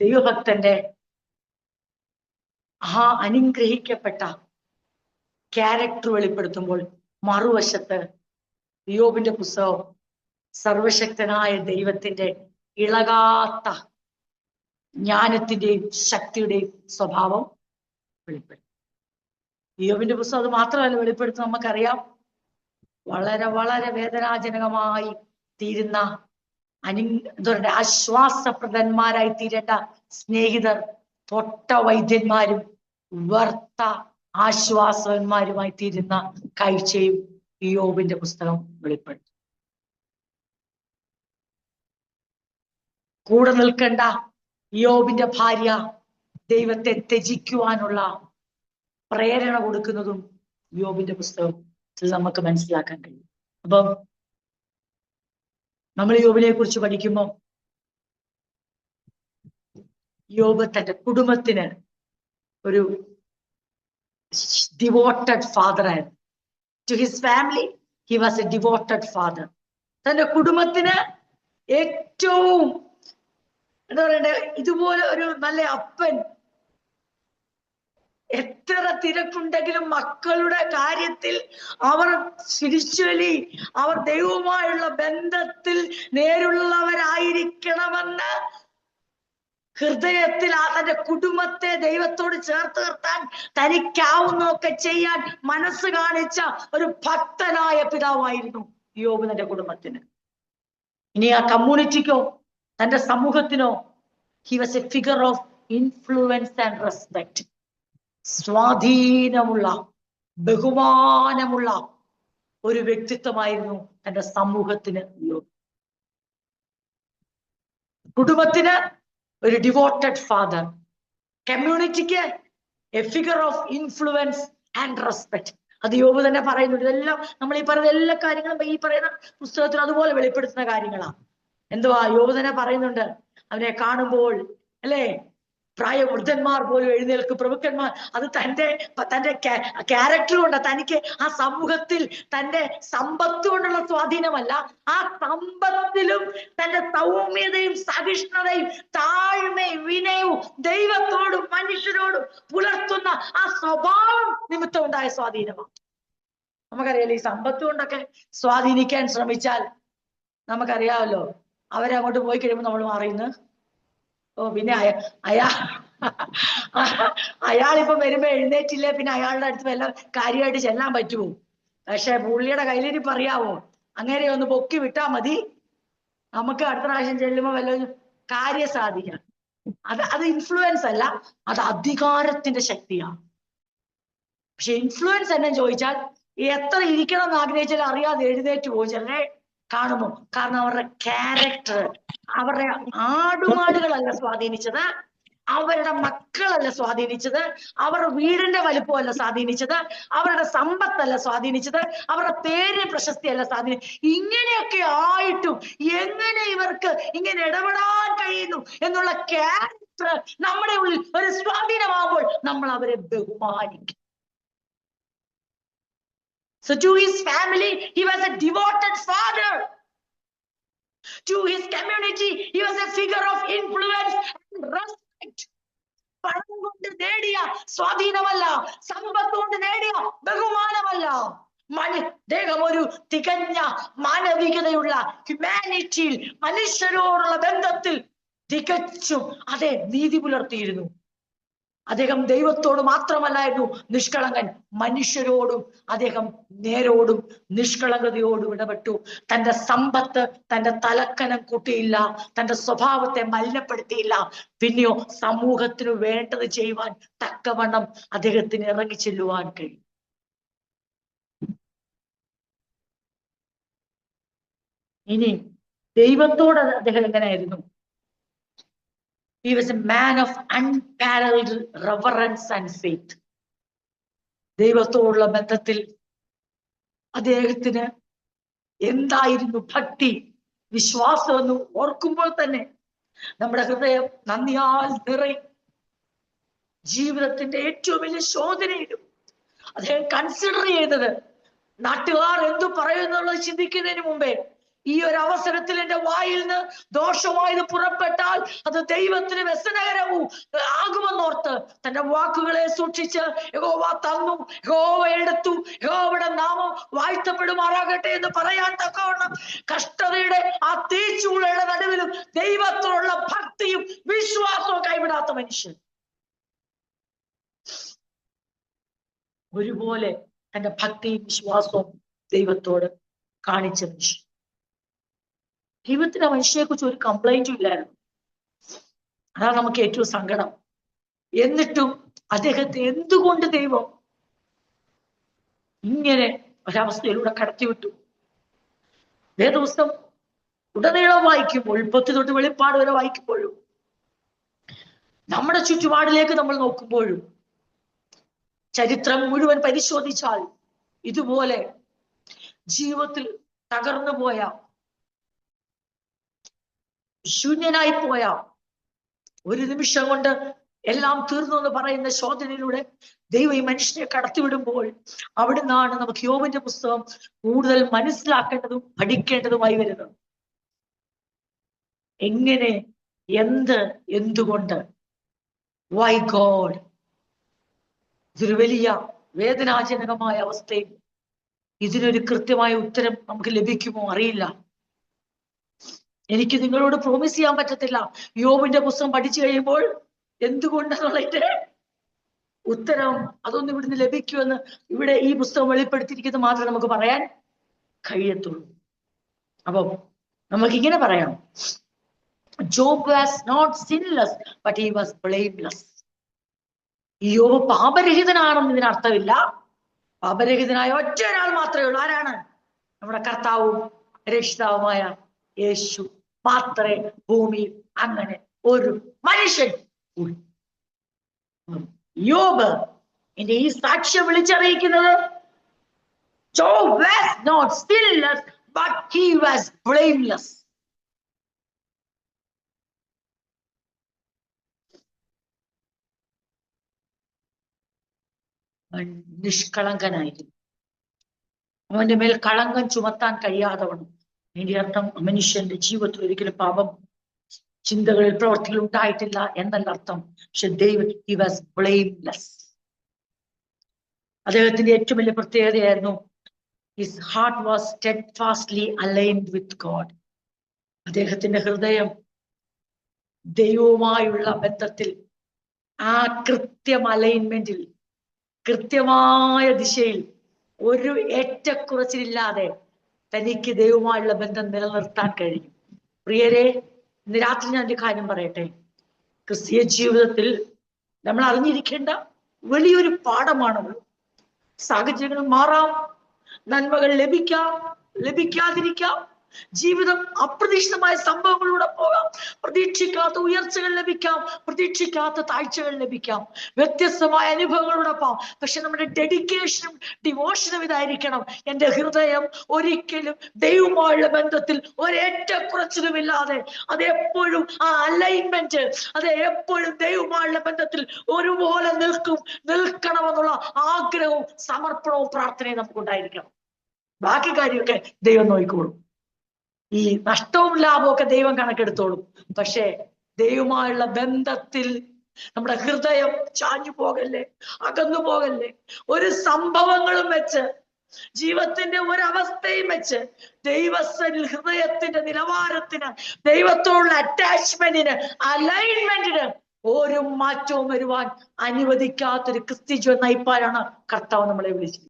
ദൈവഭക്തന്റെ ആ അനുഗ്രഹിക്കപ്പെട്ട ക്യാരക്ടർ വെളിപ്പെടുത്തുമ്പോൾ മറുവശത്ത് യോബിന്റെ പുസ്തകം സർവശക്തനായ ദൈവത്തിന്റെ ഇളകാത്ത ജ്ഞാനത്തിന്റെയും ശക്തിയുടെയും സ്വഭാവം വെളിപ്പെടുത്തും. യോബിന്റെ പുസ്തകം അത് മാത്രമല്ല വെളിപ്പെടുത്തും, നമുക്കറിയാം. വളരെ വളരെ വേദനാജനകമായി തീരുന്ന എന്താ പറയുക, ആശ്വാസപ്രദന്മാരായി തീരേണ്ട സ്നേഹിതർ തൊട്ട വൈദ്യന്മാരും വർത്ത ആശ്വാസന്മാരുമായി തീരുന്ന കാഴ്ചയും യോബിന്റെ പുസ്തകം വെളിപ്പെടുത്തും. കൂടെ നിൽക്കേണ്ട യോബിന്റെ ഭാര്യ ദൈവത്തെ ത്യജിക്കുവാനുള്ള പ്രേരണ കൊടുക്കുന്നതും യോബിന്റെ പുസ്തകത്തിൽ നമുക്ക് മനസ്സിലാക്കാൻ കഴിയും. അപ്പം നമ്മൾ യോബിനെ കുറിച്ച് പഠിക്കുമ്പോൾ യോബ് തന്റെ കുടുംബത്തിന് ഒരു ഡിവോട്ടഡ് ഫാദർ ആയിരുന്നു. To his family he was a devoted father. തന്റെ കുടുംബത്തിന് ഏറ്റവും എന്താ പറയണ്ടേ, ഇതുപോലെ ഒരു നല്ല അപ്പൻ. എത്ര തിരക്കുണ്ടെങ്കിലും മക്കളുടെ കാര്യത്തിൽ അവർ സ്പിരിച്വലി അവർ ദൈവവുമായുള്ള ബന്ധത്തിൽ നേരുള്ളവരായിരിക്കണമെന്ന് ഹൃദയത്തിൽ തന്റെ കുടുംബത്തെ ദൈവത്തോട് ചേർത്ത് നിർത്താൻ തനിക്കാവുന്നതൊക്കെ ചെയ്യാൻ മനസ്സ് കാണിച്ച ഒരു ഭക്തനായ പിതാവായിരുന്നു യോബ് തന്റെ കുടുംബത്തിന്. ഇനി ആ കമ്മ്യൂണിറ്റിക്കോ തന്റെ സമൂഹത്തിനോ he was a figure of influence and respect. സ്വാധീനമുള്ള ബഹുമാനമുള്ള ഒരു വ്യക്തിത്വമായിരുന്നു തന്റെ സമൂഹത്തിന് യോബ്. കുടുംബത്തിന് ഒരു ഡിവോട്ടഡ് ഫാദർ, കമ്മ്യൂണിറ്റിക്ക് a figure of influence and respect. അത് യോബ് തന്നെ പറയുന്നുണ്ട്. ഇതെല്ലാം നമ്മൾ ഈ പറയുന്ന എല്ലാ കാര്യങ്ങളും ഈ പറയുന്ന പുസ്തകത്തിൽ അതുപോലെ വെളിപ്പെടുത്തുന്ന കാര്യങ്ങളാണ്. എന്തുവാ യോബ് തന്നെ പറയുന്നുണ്ട്, അവനെ കാണുമ്പോൾ അല്ലേ പ്രായവൃദ്ധന്മാർ പോലും എഴുന്നേൽക്കും, പ്രഭുക്കന്മാർ. അത് തന്റെ ക്യാരക്ടർ കൊണ്ട്, തനിക്ക് ആ സമൂഹത്തിൽ തന്റെ സമ്പത്ത് കൊണ്ടുള്ള സ്വാധീനമല്ല, ആ സമ്പത്തിലും തന്റെ സൗമ്യതയും സഹിഷ്ണുതയും താഴ്മയും വിനയവും ദൈവത്തോടും മനുഷ്യരോടും പുലർത്തുന്ന ആ സ്വഭാവം നിമിത്തം ഉണ്ടായ സ്വാധീനമാണ്. നമുക്കറിയാലോ, ഈ സമ്പത്ത് കൊണ്ടൊക്കെ സ്വാധീനിക്കാൻ ശ്രമിച്ചാൽ നമുക്കറിയാമല്ലോ, അവരങ്ങോട്ട് പോയി കഴിയുമ്പോൾ നമ്മൾ മാറിയുന്നു. ഓ പിന്നെ അയാളിപ്പം വരുമ്പോ എഴുന്നേറ്റില്ലേ പിന്നെ അയാളുടെ അടുത്ത് വല്ല കാര്യമായിട്ട് ചെല്ലാൻ പറ്റുമോ? പക്ഷെ പുള്ളിയുടെ കയ്യിലിരിപ്പ് അറിയാവോ, അങ്ങനെ ഒന്ന് പൊക്കി വിട്ടാ മതി, നമുക്ക് അടുത്ത പ്രാവശ്യം ചെല്ലുമ്പോ വല്ല കാര്യം സാധിക്കാം. അത് ഇൻഫ്ലുവൻസ് അല്ല, അത് അധികാരത്തിന്റെ ശക്തിയാണ്. പക്ഷെ ഇൻഫ്ലുവൻസ് എന്നെ ചോദിച്ചാൽ എത്ര ഇരിക്കണം എന്ന് ആഗ്രഹിച്ചാൽ അറിയാതെ എഴുന്നേറ്റ് പോകും ചിലരെ കാണുമോ. കാരണം അവരുടെ ക്യാരക്ടർ, അവരുടെ ആടുമാടുകളല്ല സ്വാധീനിച്ചത്, അവരുടെ മക്കളല്ല സ്വാധീനിച്ചത്, അവരുടെ വീടിന്റെ വലുപ്പമല്ല സ്വാധീനിച്ചത്, അവരുടെ സമ്പത്തല്ല സ്വാധീനിച്ചത്, അവരുടെ പേര് പ്രശസ്തിയല്ല സ്വാധീനിച്ചത്. ഇങ്ങനെയൊക്കെ ആയിട്ടും എങ്ങനെ ഇവർക്ക് ഇങ്ങനെ ഇടപെടാൻ കഴിയുന്നു എന്നുള്ള ക്യാരക്ടർ നമ്മുടെ ഉള്ളിൽ ഒരു സ്വാധീനമാകുമ്പോൾ നമ്മൾ അവരെ ബഹുമാനിക്കും. So to his family, he was a devoted father. To his community, he was a figure of influence and respect. പണം കൊണ്ട് നേടിയ സ്വാധീനമല്ല, സമ്പത്ത് കൊണ്ട് നേടിയ ബഹുമാനമല്ല, അദ്ദേഹം ഒരു തികഞ്ഞ മാനവികതയുള്ള ഹ്യൂമാനിറ്റിയിൽ മനുഷ്യരോടുള്ള ബന്ധത്തിൽ തികച്ചും അതേ നീതി പുലർത്തിയിരുന്നു. അദ്ദേഹം ദൈവത്തോട് മാത്രമല്ലായിരുന്നു നിഷ്കളങ്കൻ, മനുഷ്യരോടും അദ്ദേഹം നേരോടും നിഷ്കളങ്കതയോടും ഇടപെട്ടു. തന്റെ സമ്പത്ത് തന്റെ തലക്കനം കൂട്ടിയില്ല, തന്റെ സ്വഭാവത്തെ മലിനപ്പെടുത്തിയില്ല. പിന്നെയോ സമൂഹത്തിന് വേണ്ടത് ചെയ്യുവാൻ തക്കവണ്ണം അദ്ദേഹത്തിന് ഇറങ്ങി ചെല്ലുവാൻ കഴിയും. ഇനി ദൈവത്തോട് അദ്ദേഹം എങ്ങനെയായിരുന്നു? He was a man of unparalleled reverence and faith. ദൈവത്തോടുള്ള ബന്ധത്തിൽ അദ്ദേഹത്തിന് എന്തായിരുന്നു ഭക്തി, വിശ്വാസം എന്ന് ഓർക്കുമ്പോൾ തന്നെ നമ്മുടെ ഹൃദയം നന്ദിയാൽ നിറയും. ജീവിതത്തിന്റെ ഏറ്റവും വലിയ ശോധനയിലും അദ്ദേഹം കൺസിഡർ ചെയ്തത് നാട്ടുകാർ എന്തു പറയുന്നുള്ളത് ചിന്തിക്കുന്നതിന് മുമ്പേ ഈ ഒരു അവസരത്തിൽ എന്റെ വായിൽ നിന്ന് ദോഷമായത് പുറപ്പെട്ടാൽ അത് ദൈവത്തിന് വ്യസനകരവും ആകുമെന്നോർത്ത് തന്റെ വാക്കുകളെ സൂക്ഷിച്ച് യഹോവ തന്നു, യഹോവ എടുത്തു, യഹോവയുടെ നാമം വാഴ്ത്തപ്പെടുമാറാകട്ടെ എന്ന് പറയാൻ തക്കവണ്ണം കഷ്ടതയുടെ ആ തീച്ചൂളയുടെ നടുവിലും ദൈവത്തോടുള്ള ഭക്തിയും വിശ്വാസവും കൈവിടാത്ത മനുഷ്യൻ, ഒരുപോലെ തന്റെ ഭക്തിയും വിശ്വാസവും ദൈവത്തോട് കാണിച്ച മനുഷ്യൻ. ദൈവത്തിന് ആ മനുഷ്യനെ കുറിച്ച് ഒരു കംപ്ലൈന്റും ഇല്ലായിരുന്നു. അതാണ് നമുക്ക് ഏറ്റവും സങ്കടം. എന്നിട്ടും അദ്ദേഹത്തെ എന്തുകൊണ്ട് ദൈവം ഇങ്ങനെ ഒരവസ്ഥയിലൂടെ കടത്തിവിട്ടു? വേദപുസ്തകം ഉടനീളം വായിക്കുമ്പോൾ, 10 തൊട്ട് വെളിപ്പാട് വരെ വായിക്കുമ്പോഴും, നമ്മുടെ ചുറ്റുപാടിലേക്ക് നമ്മൾ നോക്കുമ്പോഴും, ചരിത്രം മുഴുവൻ പരിശോധിച്ചാൽ ഇതുപോലെ ജീവിതത്തിൽ തകർന്നു പോയ, ശൂന്യനായി പോയ, ഒരു നിമിഷം കൊണ്ട് എല്ലാം തീർന്നു എന്ന് പറയുന്ന ശോധനയിലൂടെ ദൈവം ഈ മനുഷ്യനെ കടത്തിവിടുമ്പോൾ അവിടുന്നാണ് നമുക്ക് യോബിന്റെ പുസ്തകം കൂടുതൽ മനസ്സിലാക്കേണ്ടതും പഠിക്കേണ്ടതുമായി വരുന്നത്. എങ്ങനെ, എന്തുകൊണ്ട്, വൈ ഗോഡ്? ഇതൊരു വലിയ വേദനാജനകമായ അവസ്ഥയിൽ ഇതിനൊരു കൃത്യമായ ഉത്തരം നമുക്ക് ലഭിക്കുമോ അറിയില്ല. എനിക്ക് നിങ്ങളോട് പ്രോമിസ് ചെയ്യാൻ പറ്റത്തില്ല യോബിന്റെ പുസ്തകം പഠിച്ചു കഴിയുമ്പോൾ എന്തുകൊണ്ടെന്നുള്ളതിന്റെ ഉത്തരം അതൊന്നും ഇവിടുന്ന് ലഭിക്കുമെന്ന് ഇവിടെ ഈ പുസ്തകം വെളിപ്പെടുത്തിയിരിക്കുന്നത് മാത്രമേ നമുക്ക് പറയാൻ കഴിയത്തുള്ളൂ. അപ്പം നമുക്കിങ്ങനെ പറയാം, Job was not sinless but he was blameless. ഈ യോബ് പാപരഹിതനാണെന്ന് ഇതിനർത്ഥമില്ല. പാപരഹിതനായ ഒറ്റ ഒരാൾ മാത്രമേ ഉള്ളൂ. ആരാണ്? നമ്മുടെ കർത്താവും രക്ഷിതാവുമായ യേശു മാത്രമേ ഭൂമിയിൽ അങ്ങനെ ഒരു മനുഷ്യൻ. യോബ് എന്റെ ഈ സാക്ഷ്യം വിളിച്ചറിയിക്കുന്നത്, Job was not sinless but he was blameless. നിഷ്കളങ്കനായിരുന്നു. അവന്റെ മേൽ കളങ്കം ചുമത്താൻ കഴിയാതെ വന്നു. അതിന്റെ അർത്ഥം മനുഷ്യന്റെ ജീവിതത്തിൽ ഒരിക്കലും പാപം ചിന്തകളിൽ, പ്രവർത്തികൾ ഉണ്ടായിട്ടില്ല എന്നല്ല അർത്ഥം. പക്ഷെ ദൈവം he was blameless. അദ്ദേഹത്തിന്റെ ഏറ്റവും വലിയ പ്രത്യേകതയായിരുന്നു his heart was steadfastly aligned with God. അദ്ദേഹത്തിന്റെ ഹൃദയം ദൈവവുമായുള്ള ബന്ധത്തിൽ ആ കൃത്യം അലൈൻമെന്റിൽ, കൃത്യമായ ദിശയിൽ ഒരു ഏറ്റക്കുറച്ചിലില്ലാതെ തനിക്ക് ദൈവവുമായുള്ള ബന്ധം നിലനിർത്താൻ കഴിയും. പ്രിയരെ, ഇന്ന് രാത്രി ഞാൻ ഒരു കാര്യം പറയട്ടെ. ക്രിസ്തീയ ജീവിതത്തിൽ നമ്മൾ അറിഞ്ഞിരിക്കേണ്ട വലിയൊരു പാഠമാണത്. സാഹചര്യങ്ങൾ മാറാം, നന്മകൾ ലഭിക്കാം, ലഭിക്കാതിരിക്കാം, ജീവിതം അപ്രതീക്ഷിതമായ സംഭവങ്ങളിലൂടെ പോകാം, പ്രതീക്ഷിക്കാത്ത ഉയർച്ചകൾ ലഭിക്കാം, പ്രതീക്ഷിക്കാത്ത താഴ്ചകൾ ലഭിക്കാം, വ്യത്യസ്തമായ അനുഭവങ്ങളിലൂടെ പോകാം. പക്ഷെ നമ്മുടെ ഡെഡിക്കേഷനും ഡിവോഷനും ഇതായിരിക്കണം, എന്റെ ഹൃദയം ഒരിക്കലും ദൈവവുമായുള്ള ബന്ധത്തിൽ ഒരേറ്റക്കുറച്ചിലുമില്ലാതെ അതെപ്പോഴും ആ അലൈൻമെന്റ്, അത് എപ്പോഴും ദൈവവുമായുള്ള ബന്ധത്തിൽ ഒരുപോലെ നിൽക്കണമെന്നുള്ള ആഗ്രഹവും സമർപ്പണവും പ്രാർത്ഥനയും നമുക്കുണ്ടായിരിക്കണം. ബാക്കി കാര്യമൊക്കെ ദൈവം നോക്കിക്കോളും. ഈ നഷ്ടവും ലാഭവും ഒക്കെ ദൈവം കണക്കെടുത്തോളും. പക്ഷെ ദൈവവുമായുള്ള ബന്ധത്തിൽ നമ്മുടെ ഹൃദയം ചാഞ്ഞു പോകല്ലേ, അകന്നു പോകല്ലേ. ഒരു സംഭവങ്ങളും വെച്ച്, ജീവിതത്തിന്റെ ഒരവസ്ഥയും വെച്ച് ദൈവസ്ഥനിൽ ഹൃദയത്തിന്റെ നിലവാരത്തിന്, ദൈവത്തോടുള്ള അറ്റാച്ച്മെന്റിന്, അലൈൻമെന്റിന് ഒരു മാറ്റവും വരുവാൻ അനുവദിക്കാത്തൊരു ക്രിസ്ത്യജീവൻ നയിപ്പാനാണ് കർത്താവ് നമ്മളെ വിളിച്ചത്.